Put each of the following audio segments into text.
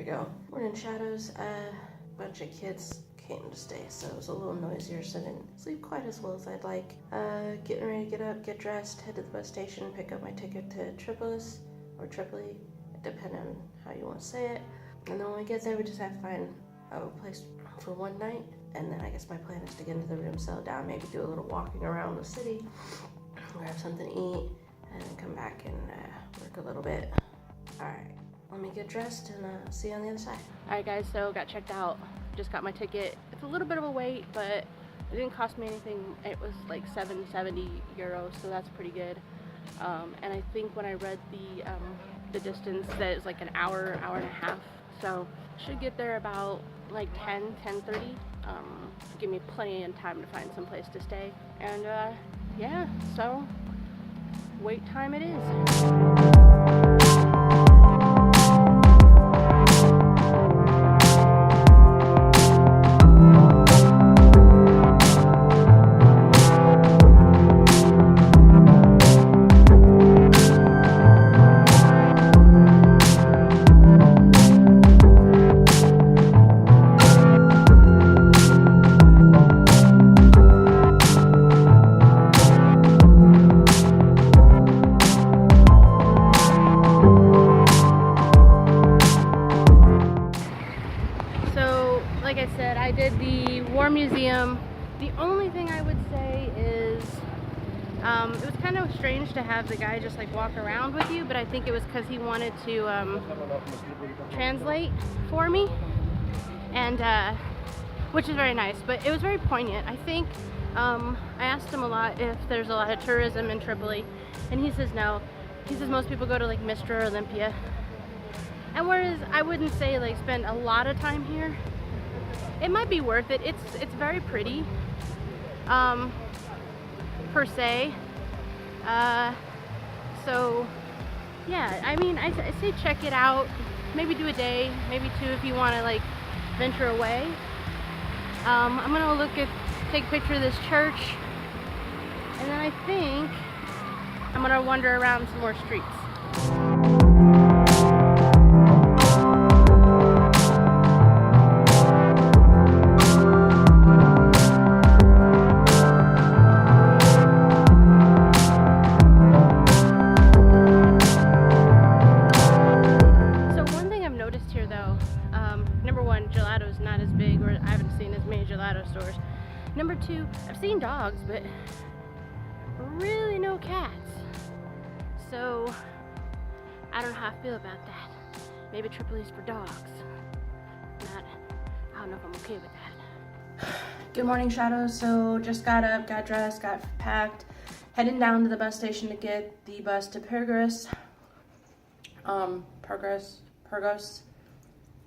go. Morning shadows. A bunch of kids came to stay, so it was a little noisier, so I didn't sleep quite as well as I'd like. Getting ready to get up, get dressed, head to the bus station, pick up my ticket to Tripolis or Tripoli, depending on how you want to say it. And then when we get there, we just have to find a place for one night. And then I guess my plan is to get into the room, settle down, maybe do a little walking around the city, grab something to eat, and then come back and work a little bit. All right, let me get dressed and see you on the other side. All right, guys, so got checked out. Just got my ticket. It's a little bit of a wait, but it didn't cost me anything. It was like 770 euros, so that's pretty good. And I think when I read the distance, that is like an hour, hour and a half. So should get there about like 10:30. Give me plenty of time to find some place to stay. And yeah, so wait time it is. Like I said, I did the War Museum. The only thing I would say is it was kind of strange to have the guy just like walk around with you, but I think it was because he wanted to translate for me, and which is very nice, but it was very poignant. I think I asked him a lot if there's a lot of tourism in Tripoli, and he says no. He says most people go to like Mistra or Olympia, and whereas I wouldn't say like spend a lot of time here, it might be worth it. It's very pretty, per se. So yeah, I mean, I say check it out. Maybe do a day, maybe two if you want to like venture away. I'm gonna take a picture of this church, and then I think I'm gonna wander around some more streets. Number two, I've seen dogs, but really no cats. So I don't know how I feel about that. Maybe Tripoli's for dogs. I don't know if I'm okay with that. Good morning, Shadows. So just got up, got dressed, got packed, heading down to the bus station to get the bus to Pergos. Pergos,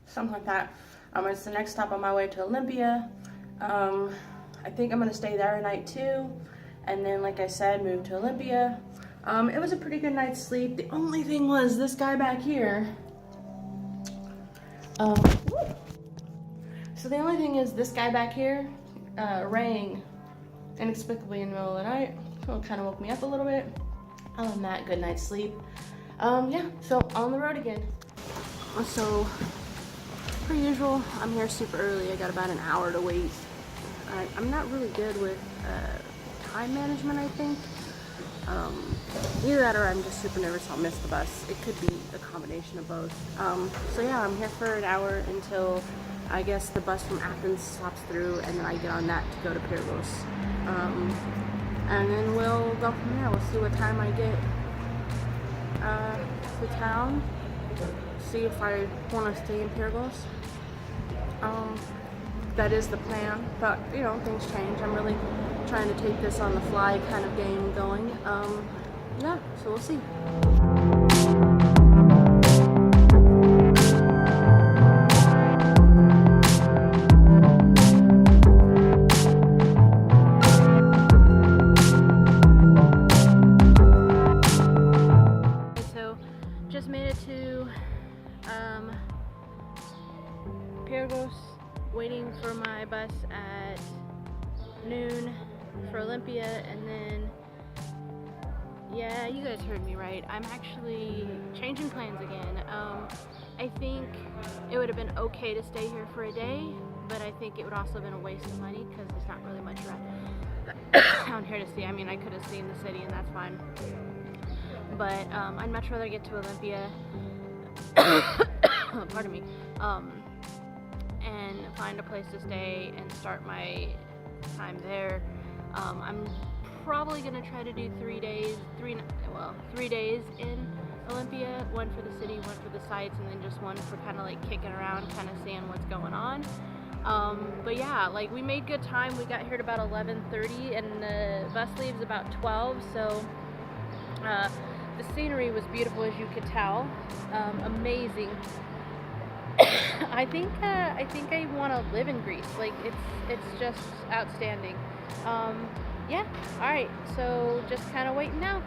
something like that. It's the next stop on my way to Olympia. I think I'm gonna stay there a night too, and then like I said, move to Olympia. It was a pretty good night's sleep. The only thing was this guy back here. So the only thing is this guy back here rang inexplicably in the middle of the night, so it kind of woke me up a little bit. Other than that, good night's sleep. Yeah, so on the road again. So per usual, I'm here super early. I got about an hour to wait. I'm not really good with time management, I think. Either that or I'm just super nervous I'll miss the bus. It could be a combination of both. So yeah, I'm here for an hour until I guess the bus from Athens stops through, and then I get on that to go to Pyrgos. And then we'll go from there. We'll see what time I get to town. See if I want to stay in Pyrgos. That is the plan, but you know, things change. I'm really trying to take this on the fly kind of game going. Yeah, so we'll see. So just made it to Pyrgos. Waiting for my bus at noon for Olympia, and then Yeah, you guys heard me right. I'm actually changing plans again. I think it would have been okay to stay here for a day, but I think it would also have been a waste of money because there's not really much around here to see. I mean, I could have seen the city and that's fine. But I'd much rather get to Olympia, pardon me, and find a place to stay and start my time there. I'm probably gonna try to do 3 days, 3 days in Olympia, one for the city, one for the sights, and then just one for kind of like kicking around, kind of seeing what's going on. But yeah, like we made good time. We got here at about 11:30 and the bus leaves about 12, so the scenery was beautiful, as you could tell. Amazing. I think I want to live in Greece. Like it's just outstanding. Yeah. All right. So just kind of waiting now.